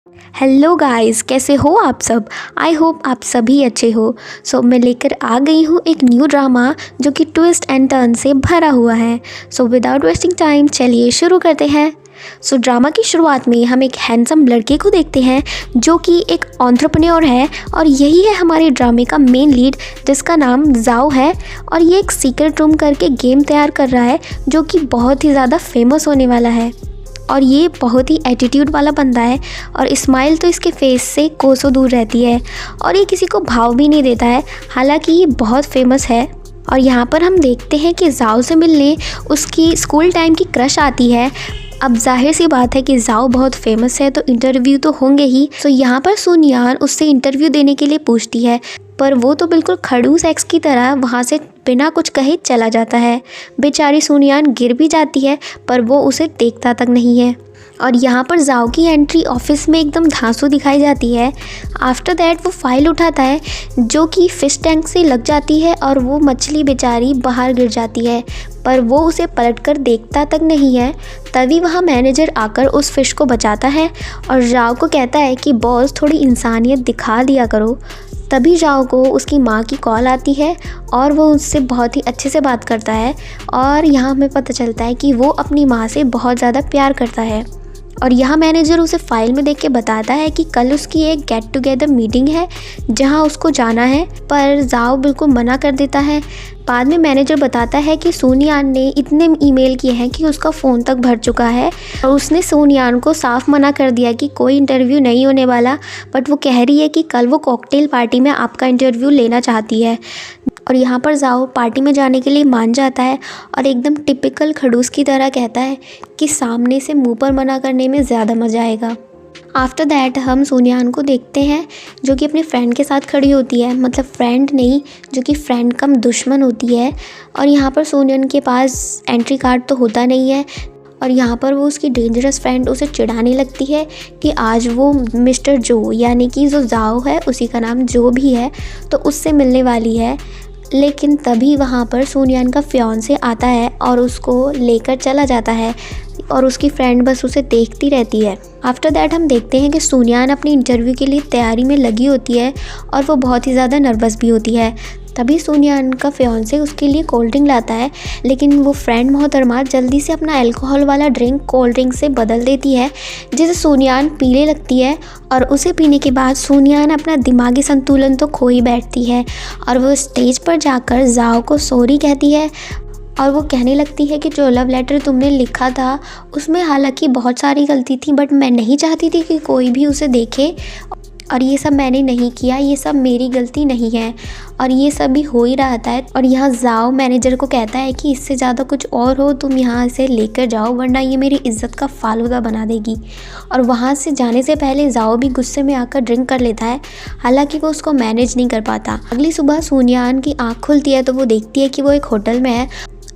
Hello guys, कैसे हो आप सब। आई होप आप सभी अच्छे हो। मैं लेकर आ गई हूँ एक न्यू ड्रामा जो कि ट्विस्ट एंड टर्न से भरा हुआ है। विदाउट वेस्टिंग टाइम चलिए शुरू करते हैं। ड्रामा की शुरुआत में हम एक हैंडसम लड़के को देखते हैं जो कि एक एंटरप्रेन्योर है और यही है हमारे ड्रामे का मेन लीड जिसका नाम जाओ है। और ये एक सीक्रेट रूम करके गेम तैयार कर रहा है जो कि बहुत ही ज़्यादा फेमस होने वाला है। और ये बहुत ही एटीट्यूड वाला बंदा है और स्माइल तो इसके फेस से कोसों दूर रहती है और ये किसी को भाव भी नहीं देता है, हालांकि ये बहुत फेमस है। और यहाँ पर हम देखते हैं कि जाओ से मिलने उसकी स्कूल टाइम की क्रश आती है। अब जाहिर सी बात है कि जाओ बहुत फेमस है तो इंटरव्यू तो होंगे ही। यहाँ पर सुनियान उससे इंटरव्यू देने के लिए पूछती है, पर वो तो बिल्कुल खड़ूस एक्स की तरह वहाँ से बिना कुछ कहे चला जाता है। बेचारी सुनियान गिर भी जाती है पर वो उसे देखता तक नहीं है। और यहाँ पर जाओ की एंट्री ऑफिस में एकदम धांसू दिखाई जाती है। आफ्टर दैट वो फाइल उठाता है जो कि फिश टैंक से लग जाती है और वो मछली बेचारी बाहर गिर जाती है, पर वो उसे पलटकर देखता तक नहीं है। तभी वहाँ मैनेजर आकर उस फिश को बचाता है और जाओ को कहता है कि बॉस थोड़ी इंसानियत दिखा दिया करो। तभी जाओ को उसकी माँ की कॉल आती है और वो उससे बहुत ही अच्छे से बात करता है और यहाँ हमें पता चलता है कि वो अपनी माँ से बहुत ज़्यादा प्यार करता है। और यहाँ मैनेजर उसे फाइल में देख के बताता है कि कल उसकी एक गेट टुगेदर मीटिंग है जहाँ उसको जाना है, पर जाओ बिल्कुल मना कर देता है। बाद में मैनेजर बताता है कि सोनियान ने इतने ईमेल किए हैं कि उसका फ़ोन तक भर चुका है और उसने सोनियान को साफ मना कर दिया कि कोई इंटरव्यू नहीं होने वाला, बट वो कह रही है कि कल वो कॉकटेल पार्टी में आपका इंटरव्यू लेना चाहती है। और यहाँ पर जाओ पार्टी में जाने के लिए मान जाता है और एकदम टिपिकल खड़ूस की तरह कहता है कि सामने से मुंह पर मना करने में ज़्यादा मज़ा आएगा। आफ्टर दैट हम सोनियान को देखते हैं जो कि अपने फ्रेंड के साथ खड़ी होती है, मतलब फ्रेंड नहीं जो कि फ्रेंड कम दुश्मन होती है। और यहाँ पर सोनियान के पास एंट्री कार्ड तो होता नहीं है और यहाँ पर वो उसकी डेंजरस फ्रेंड उसे चिढ़ाने लगती है कि आज वो मिस्टर जो यानी कि जो जाओ है उसी का नाम जो भी है तो उससे मिलने वाली है। लेकिन तभी वहाँ पर सोनियान का फियांसे आता है और उसको लेकर चला जाता है और उसकी फ्रेंड बस उसे देखती रहती है। आफ्टर दैट हम देखते हैं कि सोनियान अपनी इंटरव्यू के लिए तैयारी में लगी होती है और वो बहुत ही ज़्यादा नर्वस भी होती है। तभी सोनियान का फियांसे उसके लिए कोल्ड ड्रिंक लाता है, लेकिन वो फ्रेंड मोहतरमा जल्दी से अपना अल्कोहल वाला ड्रिंक कोल्ड ड्रिंक से बदल देती है जिसे सोनियान पीने लगती है। और उसे पीने के बाद सोनियान अपना दिमागी संतुलन तो खो ही बैठती है और वो स्टेज पर जाकर जाओ को सॉरी कहती है और वो कहने लगती है कि जो लव लेटर तुमने लिखा था उसमें हालांकि बहुत सारी गलती थी, बट मैं नहीं चाहती थी कि कोई भी उसे देखे और ये सब मैंने नहीं किया, ये सब मेरी गलती नहीं है और ये सब भी हो ही रहा था। और यहाँ जाओ मैनेजर को कहता है कि इससे ज़्यादा कुछ और हो तुम यहाँ से लेकर जाओ वरना ये मेरी इज्जत का फालूदा बना देगी। और वहाँ से जाने से पहले जाओ भी गुस्से में आकर ड्रिंक कर लेता है, हालांकि वो उसको मैनेज नहीं कर पाता। अगली सुबह सोनियान की आँख खुलती है तो वो देखती है कि वो एक होटल में है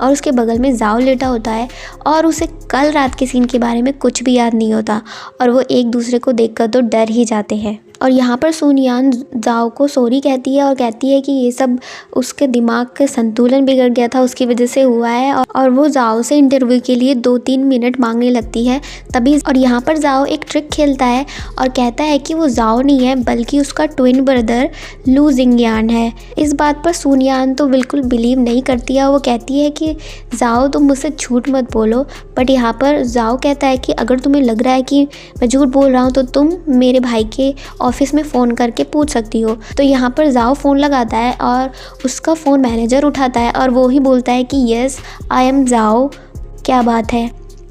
और उसके बगल में जाओ लेटा होता है और उसे कल रात के सीन के बारे में कुछ भी याद नहीं होता और वो एक दूसरे को देखकर तो डर ही जाते हैं। और यहाँ पर सोनियान जाओ को सॉरी कहती है और कहती है कि ये सब उसके दिमाग के संतुलन बिगड़ गया था उसकी वजह से हुआ है और वो जाओ से इंटरव्यू के लिए 2-3 मिनट मांगने लगती है तभी। और यहाँ पर जाओ एक ट्रिक खेलता है और कहता है कि वो जाओ नहीं है बल्कि उसका ट्विन ब्रदर लू जिंगयान है। इस बात पर सोनियान तो बिल्कुल बिलीव नहीं करती है, वो कहती है कि जाओ तुम मुझसे झूठ मत बोलो। बट यहाँ पर जाओ कहता है कि अगर तुम्हें लग रहा है कि मैं झूठ बोल रहा हूँ तो तुम मेरे भाई के ऑफिस में फ़ोन करके पूछ सकती हो। तो यहाँ पर जाओ फ़ोन लगाता है और उसका फ़ोन मैनेजर उठाता है और वो ही बोलता है कि यस आई एम जाओ, क्या बात है।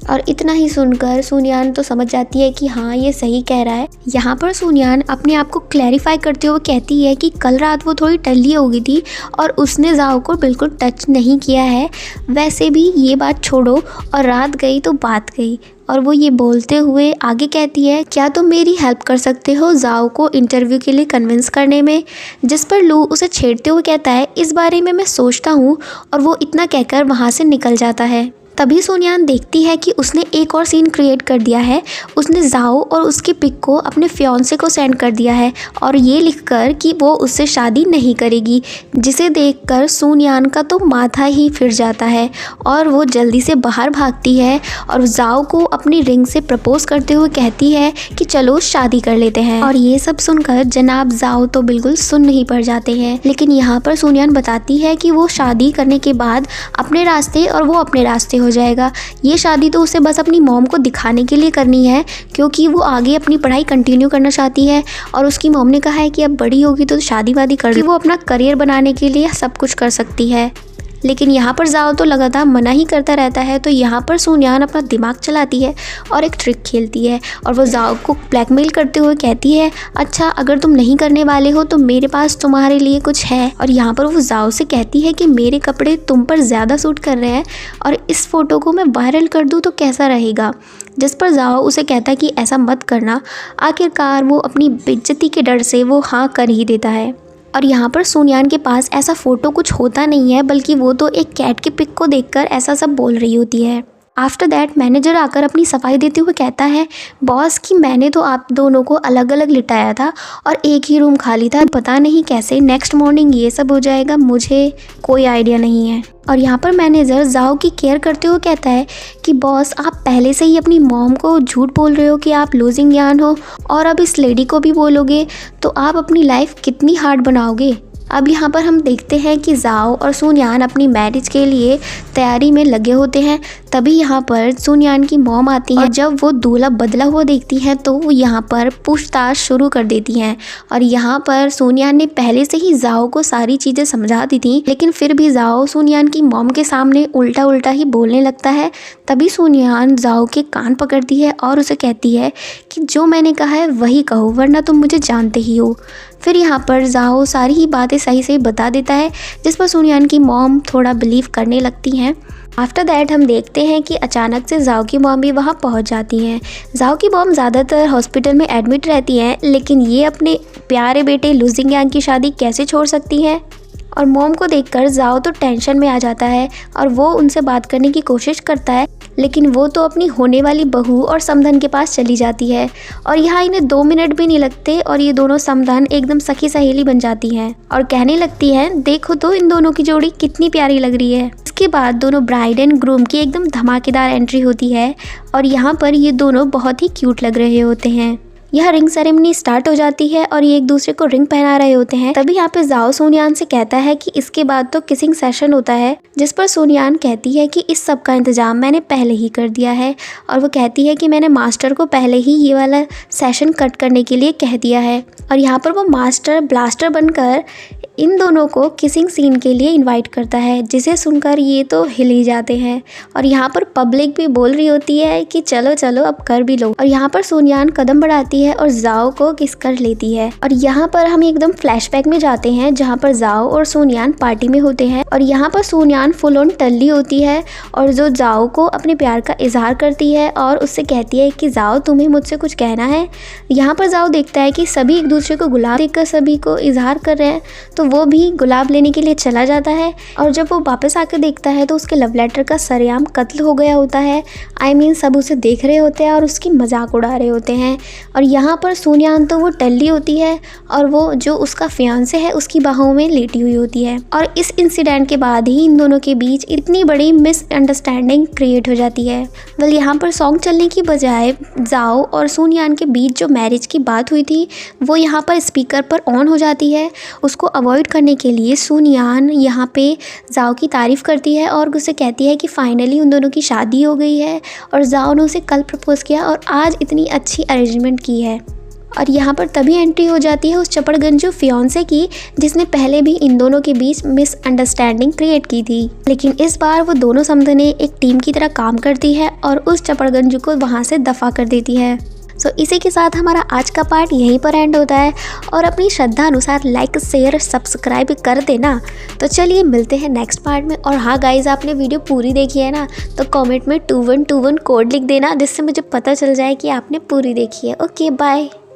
और इतना ही सुनकर सोनियान तो समझ जाती है कि हाँ ये सही कह रहा है। यहाँ पर सोनियान अपने आप को क्लैरिफाई करते हुए कहती है कि कल रात वो थोड़ी टल्ली हो गई थी और उसने जाओ को बिल्कुल टच नहीं किया है। वैसे भी ये बात छोड़ो और रात गई तो बात गई। और वो ये बोलते हुए आगे कहती है क्या तुम मेरी हेल्प कर सकते हो जाओ को इंटरव्यू के लिए कन्विंस करने में। जिस पर लू उसे छेड़ते हुए कहता है इस बारे में मैं सोचता हूँ और वो इतना कहकर वहाँ से निकल जाता है। तभी सुनयान देखती है कि उसने एक और सीन क्रिएट कर दिया है। उसने जाओ और उसकी पिक को अपने फियांसे को सेंड कर दिया है और ये लिखकर कि वो उससे शादी नहीं करेगी, जिसे देखकर सुनयान का तो माथा ही फिर जाता है और वो जल्दी से बाहर भागती है और जाओ को अपनी रिंग से प्रपोज करते हुए कहती है कि चलो शादी कर लेते हैं। और ये सब सुनकर जनाब जाओ तो बिल्कुल सुन नहीं पड़ जाते हैं। लेकिन यहाँ पर सुनयान बताती है कि वो शादी करने के बाद अपने रास्ते और वो अपने रास्ते हो जाएगा। ये शादी तो उसे बस अपनी मॉम को दिखाने के लिए करनी है, क्योंकि वो आगे अपनी पढ़ाई कंटिन्यू करना चाहती है और उसकी मॉम ने कहा है कि अब बड़ी होगी तो शादी वादी कर ले, वो अपना करियर बनाने के लिए सब कुछ कर सकती है। लेकिन यहाँ पर जाओ तो लगातार मना ही करता रहता है। तो यहाँ पर सुनयान अपना दिमाग चलाती है और एक ट्रिक खेलती है और वो जाओ को ब्लैकमेल करते हुए कहती है, अच्छा अगर तुम नहीं करने वाले हो तो मेरे पास तुम्हारे लिए कुछ है। और यहाँ पर वो जाओ से कहती है कि मेरे कपड़े तुम पर ज़्यादा सूट कर रहे हैं और इस फ़ोटो को मैं वायरल कर दूँ तो कैसा रहेगा। जिस पर जाओ उसे कहता है कि ऐसा मत करना। आखिरकार वो अपनी बेइज्जती के डर से वो हाँ कर ही देता है। और यहाँ पर सुनयान के पास ऐसा फ़ोटो कुछ होता नहीं है, बल्कि वो तो एक कैट की पिक को देखकर ऐसा सब बोल रही होती है। आफ्टर दैट मैनेजर आकर अपनी सफाई देते हुए कहता है, बॉस कि मैंने तो आप दोनों को अलग अलग लिटाया था और एक ही रूम खाली था, पता नहीं कैसे नेक्स्ट मॉर्निंग ये सब हो जाएगा, मुझे कोई आइडिया नहीं है। और यहाँ पर मैनेजर जाओ की केयर करते हुए कहता है कि बॉस आप पहले से ही अपनी मॉम को झूठ बोल रहे हो कि आप लूजिंग यान हो और अब इस लेडी को भी बोलोगे तो आप अपनी लाइफ कितनी हार्ड बनाओगे। अब यहाँ पर हम देखते हैं कि जाओ और सुनयान अपनी मैरिज के लिए तैयारी में लगे होते हैं। तभी यहाँ पर सुनयान की मॉम आती है और जब वो दूल्हा बदला हुआ देखती हैं तो वो यहाँ पर पूछताछ शुरू कर देती हैं। और यहाँ पर सुनयान ने पहले से ही जाओ को सारी चीज़ें समझा दी थी, लेकिन फिर भी जाओ सुनयान की मॉम के सामने उल्टा उल्टा ही बोलने लगता है। तभी सुनयान जाओ के कान पकड़ती है और उसे कहती है कि जो मैंने कहा है वही कहो, वरना तुम मुझे जानते ही हो। फिर यहाँ पर जाओ सारी ही बातें सही से बता देता है, जिस पर सुनयान की मॉम थोड़ा बिलीव करने लगती हैं। आफ्टर दैट हम देखते हैं कि अचानक से जाओ की मॉम भी वहाँ पहुँच जाती हैं। जाओ की मॉम ज़्यादातर हॉस्पिटल में एडमिट रहती हैं, लेकिन ये अपने प्यारे बेटे लूजिंग यान की शादी कैसे छोड़ सकती हैं। और मॉम को देखकर जाओ तो टेंशन में आ जाता है और वो उनसे बात करने की कोशिश करता है, लेकिन वो तो अपनी होने वाली बहू और समधन के पास चली जाती है। और यहाँ इन्हें 2 मिनट भी नहीं लगते और ये दोनों समधन एकदम सखी सहेली बन जाती हैं और कहने लगती हैं, देखो तो इन दोनों की जोड़ी कितनी प्यारी लग रही है। इसके बाद दोनों ब्राइड एंड ग्रूम की एकदम धमाकेदार एंट्री होती है और यहाँ पर ये दोनों बहुत ही क्यूट लग रहे होते हैं। यह रिंग सेरेमनी स्टार्ट हो जाती है और ये एक दूसरे को रिंग पहना रहे होते हैं। तभी यहाँ पे जाओ सुनयान से कहता है कि इसके बाद तो किसिंग सेशन होता है, जिस पर सुनयान कहती है कि इस सब का इंतजाम मैंने पहले ही कर दिया है। और वो कहती है कि मैंने मास्टर को पहले ही ये वाला सेशन कट करने के लिए कह दिया है। और यहाँ पर वो मास्टर ब्लास्टर बनकर इन दोनों को किसिंग सीन के लिए इनवाइट करता है, जिसे सुनकर ये तो हिल ही जाते हैं। और यहाँ पर पब्लिक भी बोल रही होती है कि चलो चलो अब कर भी लो। और यहाँ पर सुनयान कदम बढ़ाती है और जाओ को किस कर लेती है। और यहाँ पर हम एकदम फ्लैशबैक में जाते हैं, जहाँ पर जाओ और सुनयान पार्टी में होते हैं और यहाँ पर सुनयान फुल ऑन टल्ली होती है और जो जाओ को अपने प्यार का इजहार करती है और उससे कहती है कि जाओ तुम्हें मुझसे कुछ कहना है। यहाँ पर जाओ देखता है कि सभी एक दूसरे को गुलाब देकर सभी को इजहार कर रहे हैं, तो वो भी गुलाब लेने के लिए चला जाता है। और जब वो वापस आकर देखता है तो उसके लव लेटर का सरेआम कत्ल हो गया होता है। सब उसे देख रहे होते हैं और उसकी मजाक उड़ा रहे होते हैं। और यहाँ पर सुनयान तो वो टल्ली होती है और वो जो उसका फियांसे है उसकी बाहों में लेटी हुई होती है। और इस इंसिडेंट के बाद ही इन दोनों के बीच इतनी बड़ी मिसअंडरस्टैंडिंग क्रिएट हो जाती है। वेल यहाँ पर सॉन्ग चलने की बजाय जाओ और सुनयान के बीच जो मैरिज की बात हुई थी वो यहाँ पर स्पीकर पर ऑन हो जाती है। उसको अवॉइड करने के लिए सुनयान यहाँ पे जाओ की तारीफ़ करती है और उसे कहती है कि फाइनली उन दोनों की शादी हो गई है और जाओ ने उसे कल प्रपोज़ किया और आज इतनी अच्छी अरेंजमेंट की है। और यहाँ पर तभी एंट्री हो जाती है उस चपड़गंजू फियांसे की, जिसने पहले भी इन दोनों के बीच मिसअंडरस्टैंडिंग क्रिएट की थी। लेकिन इस बार वो दोनों समधनें एक टीम की तरह काम करती है और उस चपड़गंजू को वहाँ से दफ़ा कर देती है। सो इसी के साथ हमारा आज का पार्ट यहीं पर एंड होता है और अपनी श्रद्धा अनुसार लाइक शेयर सब्सक्राइब कर देना। तो चलिए मिलते हैं नेक्स्ट पार्ट में। और हाँ गाइज, आपने वीडियो पूरी देखी है ना, तो कमेंट में 2121 कोड लिख देना, जिससे मुझे पता चल जाए कि आपने पूरी देखी है। Okay bye.